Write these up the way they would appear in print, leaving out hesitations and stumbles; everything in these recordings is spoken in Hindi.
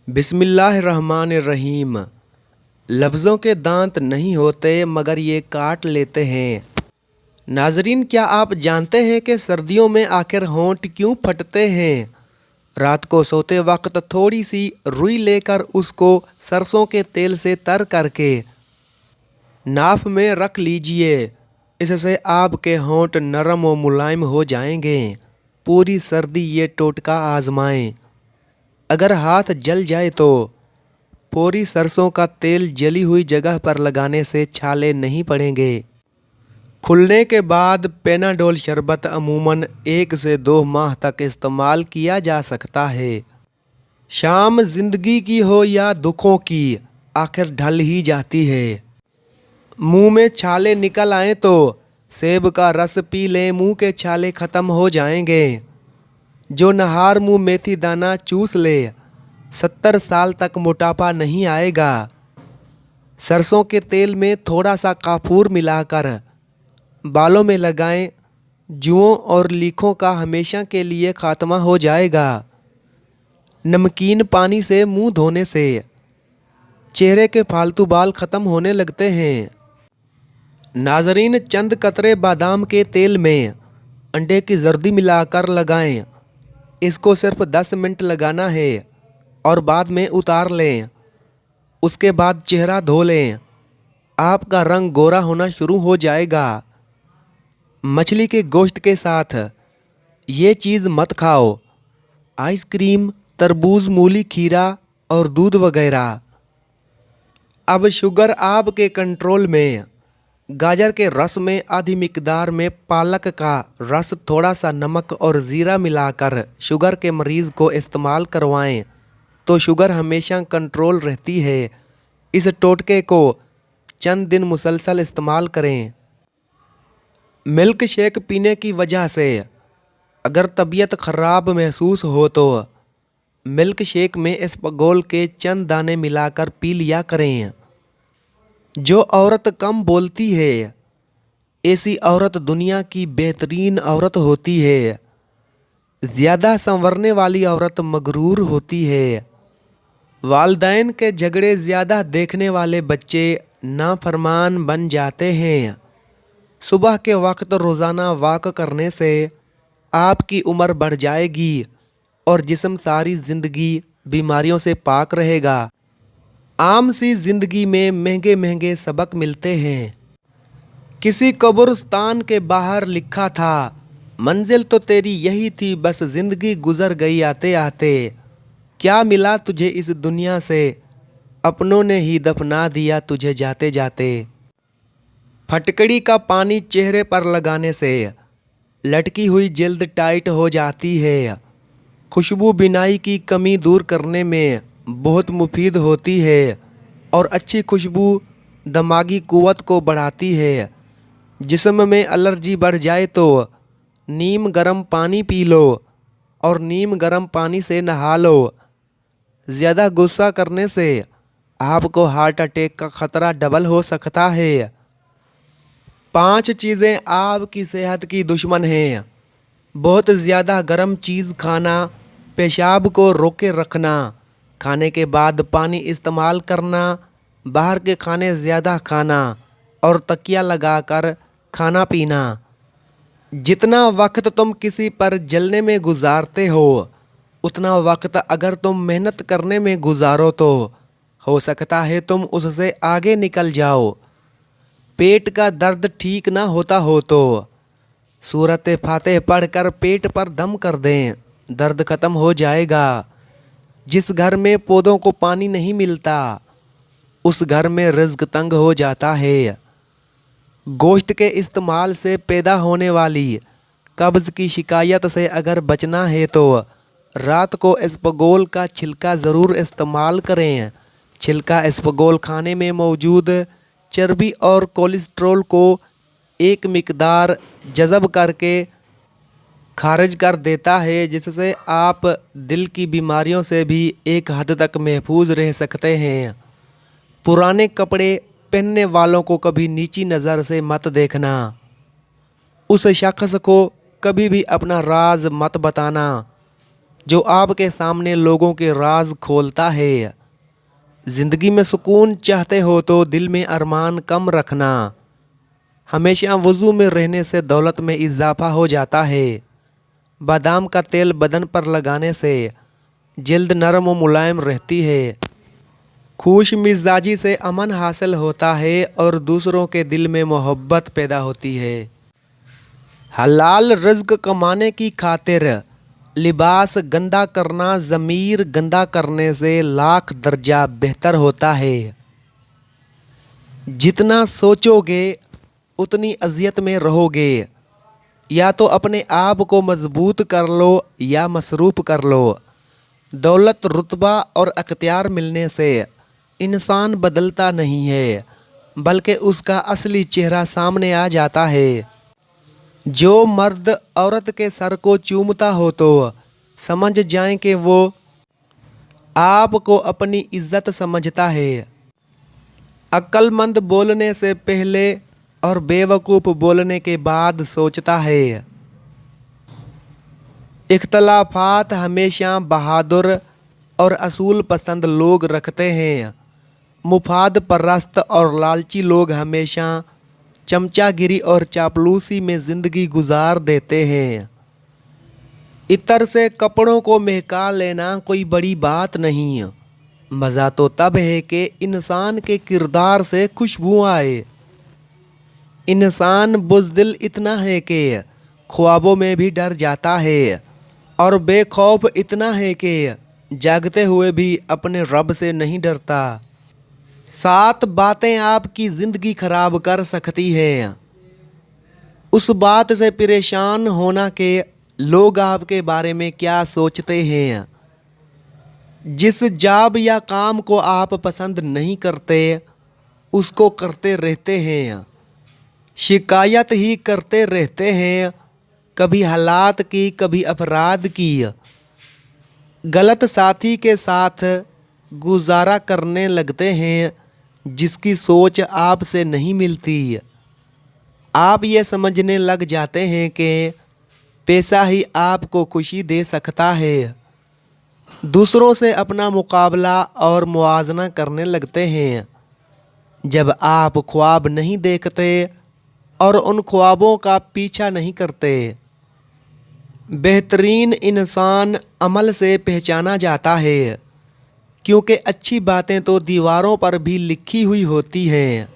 बिस्मिल्लाहिर्रहमानिर्रहीम। लफ्ज़ों के दांत नहीं होते मगर ये काट लेते हैं। नाजरीन, क्या आप जानते हैं कि सर्दियों में आखिर होंठ क्यों फटते हैं? रात को सोते वक्त थोड़ी सी रुई लेकर उसको सरसों के तेल से तर करके नाफ में रख लीजिए। इससे आपके होंठ नरम व मुलायम हो जाएंगे। पूरी सर्दी ये टोटका आजमाएं। अगर हाथ जल जाए तो पूरी सरसों का तेल जली हुई जगह पर लगाने से छाले नहीं पड़ेंगे। खुलने के बाद पेनाडोल शरबत अमूमन 1 से 2 माह तक इस्तेमाल किया जा सकता है। शाम जिंदगी की हो या दुखों की, आखिर ढल ही जाती है। मुंह में छाले निकल आए तो सेब का रस पी लें, मुंह के छाले खत्म हो जाएंगे। जो नहार मुंह मेथी दाना चूस ले, 70 साल तक मोटापा नहीं आएगा। सरसों के तेल में थोड़ा सा काफूर मिलाकर बालों में लगाएं। जुओं और लीखों का हमेशा के लिए खात्मा हो जाएगा। नमकीन पानी से मुंह धोने से चेहरे के फालतू बाल खत्म होने लगते हैं। नाजरीन, चंद कतरे बादाम के तेल में अंडे की जर्दी मिलाकर लगाएं। इसको सिर्फ 10 मिनट लगाना है और बाद में उतार लें। उसके बाद चेहरा धो लें। आपका रंग गोरा होना शुरू हो जाएगा। मछली के गोश्त के साथ ये चीज़ मत खाओ। आइसक्रीम, तरबूज, मूली, खीरा और दूध वगैरह। अब शुगर आपके कंट्रोल में। गाजर के रस में आधी मिकदार में पालक का रस, थोड़ा सा नमक और ज़ीरा मिलाकर शुगर के मरीज़ को इस्तेमाल करवाएं तो शुगर हमेशा कंट्रोल रहती है। इस टोटके को चंद दिन मुसलसल इस्तेमाल करें। मिल्क शेक पीने की वजह से अगर तबीयत ख़राब महसूस हो तो मिल्क शेक में इसबगोल के चंद दाने मिलाकर पी लिया करें। जो औरत कम बोलती है, ऐसी औरत दुनिया की बेहतरीन औरत होती है। ज़्यादा संवरने वाली औरत मगरूर होती है। वालिदैन के झगड़े ज़्यादा देखने वाले बच्चे नाफरमान बन जाते हैं। सुबह के वक्त रोज़ाना वॉक करने से आपकी उम्र बढ़ जाएगी और जिस्म सारी ज़िंदगी बीमारियों से पाक रहेगा। आम सी ज़िंदगी में महंगे महंगे सबक मिलते हैं। किसी कब्रिस्तान के बाहर लिखा था, मंजिल तो तेरी यही थी, बस ज़िंदगी गुजर गई आते आते। क्या मिला तुझे इस दुनिया से, अपनों ने ही दफना दिया तुझे जाते जाते। फटकड़ी का पानी चेहरे पर लगाने से लटकी हुई जिल्द टाइट हो जाती है। खुशबू बिनाई की कमी दूर करने में बहुत मुफीद होती है और अच्छी खुशबू दिमागी कुव्वत को बढ़ाती है। जिस्म में एलर्जी बढ़ जाए तो नीम गर्म पानी पी लो और नीम गर्म पानी से नहा लो। ज़्यादा गुस्सा करने से आपको हार्ट अटैक का ख़तरा डबल हो सकता है। 5 चीज़ें आपकी सेहत की दुश्मन हैं। बहुत ज़्यादा गर्म चीज़ खाना, पेशाब को रोके रखना, खाने के बाद पानी इस्तेमाल करना, बाहर के खाने ज़्यादा खाना और तकिया लगाकर खाना पीना। जितना वक्त तुम किसी पर जलने में गुजारते हो उतना वक्त अगर तुम मेहनत करने में गुजारो तो हो सकता है तुम उससे आगे निकल जाओ। पेट का दर्द ठीक ना होता हो तो सूरत फातिह पढ़कर पेट पर दम कर दें, दर्द ख़त्म हो जाएगा। जिस घर में पौधों को पानी नहीं मिलता उस घर में रिज्क तंग हो जाता है। गोश्त के इस्तेमाल से पैदा होने वाली कब्ज़ की शिकायत से अगर बचना है तो रात को इसबगोल का छिलका ज़रूर इस्तेमाल करें। छिलका इसबगोल खाने में मौजूद चर्बी और कोलेस्ट्रॉल को एक मिकदार जज़ब करके खारिज कर देता है, जिससे आप दिल की बीमारियों से भी एक हद तक महफूज रह सकते हैं। पुराने कपड़े पहनने वालों को कभी नीची नज़र से मत देखना। उस शख्स को कभी भी अपना राज मत बताना जो आपके सामने लोगों के राज खोलता है। ज़िंदगी में सुकून चाहते हो तो दिल में अरमान कम रखना। हमेशा वज़ू में रहने से दौलत में इजाफा हो जाता है। बादाम का तेल बदन पर लगाने से जल्द नरम और मुलायम रहती है। खुश मिजाजी से अमन हासिल होता है और दूसरों के दिल में मोहब्बत पैदा होती है। हलाल रिज़्क कमाने की खातिर लिबास गंदा करना ज़मीर गंदा करने से लाख दर्जा बेहतर होता है। जितना सोचोगे उतनी अज़ियत में रहोगे। या तो अपने आप को मजबूत कर लो या मसरूफ़ कर लो। दौलत रुतबा और अख्तियार मिलने से इंसान बदलता नहीं है, बल्कि उसका असली चेहरा सामने आ जाता है। जो मर्द औरत के सर को चूमता हो तो समझ जाएं कि वो आपको अपनी इज्जत समझता है। अक्लमंद बोलने से पहले और बेवकूफ़ बोलने के बाद सोचता है। इख्तलाफात हमेशा बहादुर और असूल पसंद लोग रखते हैं। मुफाद परस्त और लालची लोग हमेशा चमचागिरी और चापलूसी में ज़िंदगी गुजार देते हैं। इत्र से कपड़ों को महका लेना कोई बड़ी बात नहीं। मज़ा तो तब है कि इंसान के किरदार से खुशबू आए। इंसान बुज़दिल इतना है कि ख्वाबों में भी डर जाता है और बेखौफ इतना है कि जागते हुए भी अपने रब से नहीं डरता। 7 बातें आपकी ज़िंदगी खराब कर सकती हैं। उस बात से परेशान होना कि लोग आपके बारे में क्या सोचते हैं। जिस जॉब या काम को आप पसंद नहीं करते उसको करते रहते हैं। शिकायत ही करते रहते हैं, कभी हालात की कभी अपराध की। गलत साथी के साथ गुजारा करने लगते हैं जिसकी सोच आपसे नहीं मिलती। आप ये समझने लग जाते हैं कि पैसा ही आपको खुशी दे सकता है। दूसरों से अपना मुकाबला और मुआवजा करने लगते हैं जब आप ख्वाब नहीं देखते और उन ख्वाबों का पीछा नहीं करते। बेहतरीन इंसान अमल से पहचाना जाता है, क्योंकि अच्छी बातें तो दीवारों पर भी लिखी हुई होती हैं।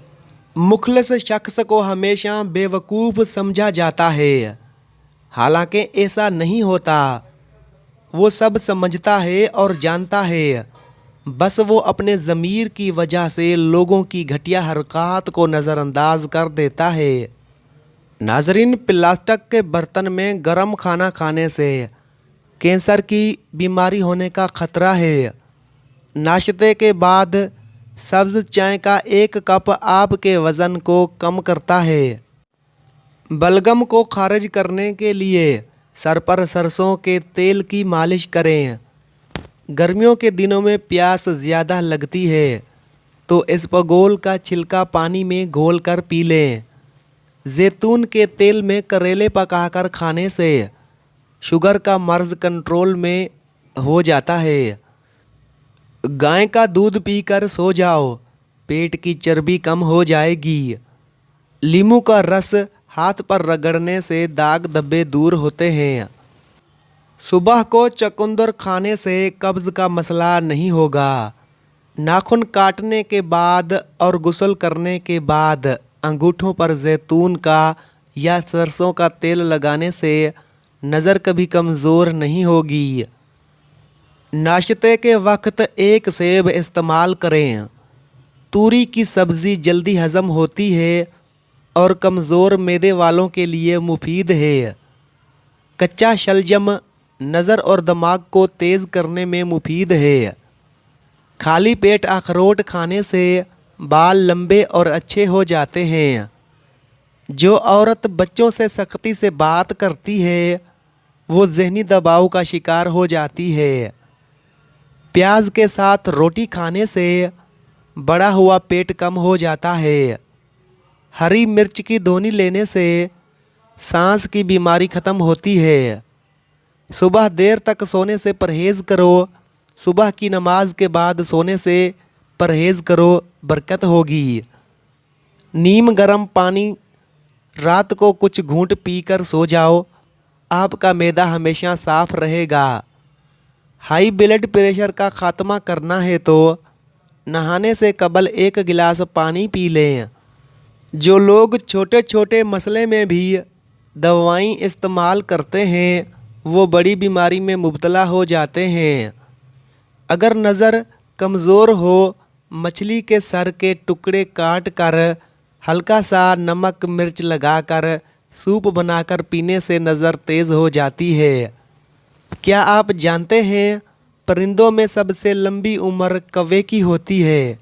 मुखलिस शख्स को हमेशा बेवकूफ़ समझा जाता है, हालांकि ऐसा नहीं होता। वो सब समझता है और जानता है, बस वो अपने ज़मीर की वजह से लोगों की घटिया हरकत को नज़रअंदाज कर देता है। नाजरीन, प्लास्टिक के बर्तन में गर्म खाना खाने से कैंसर की बीमारी होने का ख़तरा है। नाश्ते के बाद सब्ज़ चाय का 1 कप आपके वज़न को कम करता है। बलगम को खारिज करने के लिए सर पर सरसों के तेल की मालिश करें। गर्मियों के दिनों में प्यास ज़्यादा लगती है तो इसबगोल का छिलका पानी में घोल कर पी लें। जैतून के तेल में करेले पकाकर खाने से शुगर का मर्ज़ कंट्रोल में हो जाता है। गाय का दूध पीकर सो जाओ, पेट की चर्बी कम हो जाएगी। नींबू का रस हाथ पर रगड़ने से दाग धब्बे दूर होते हैं। सुबह को चुकंदर खाने से कब्ज़ का मसला नहीं होगा। नाखून काटने के बाद और गुस्ल करने के बाद अंगूठों पर जैतून का या सरसों का तेल लगाने से नज़र कभी कमज़ोर नहीं होगी। नाश्ते के वक्त 1 सेब इस्तेमाल करें। तूरी की सब्ज़ी जल्दी हज़म होती है और कमज़ोर मैदे वालों के लिए मुफीद है। कच्चा शलजम नज़र और दिमाग को तेज़ करने में मुफीद है। खाली पेट अखरोट खाने से बाल लंबे और अच्छे हो जाते हैं। जो औरत बच्चों से सख्ती से बात करती है वो ज़हनी दबाव का शिकार हो जाती है। प्याज के साथ रोटी खाने से बड़ा हुआ पेट कम हो जाता है। हरी मिर्च की धोनी लेने से सांस की बीमारी ख़त्म होती है। सुबह देर तक सोने से परहेज़ करो। सुबह की नमाज के बाद सोने से परहेज़ करो, बरकत होगी। नीम गर्म पानी रात को कुछ घूंट पीकर सो जाओ, आपका मैदा हमेशा साफ रहेगा। हाई ब्लड प्रेशर का खात्मा करना है तो नहाने से कबल 1 गिलास पानी पी लें। जो लोग छोटे छोटे मसले में भी दवाई इस्तेमाल करते हैं वो बड़ी बीमारी में मुब्तला हो जाते हैं। अगर नज़र कमज़ोर हो, मछली के सर के टुकड़े काट कर हल्का सा नमक मिर्च लगाकर सूप बनाकर पीने से नज़र तेज़ हो जाती है। क्या आप जानते हैं परिंदों में सबसे लंबी उम्र कौवे की होती है?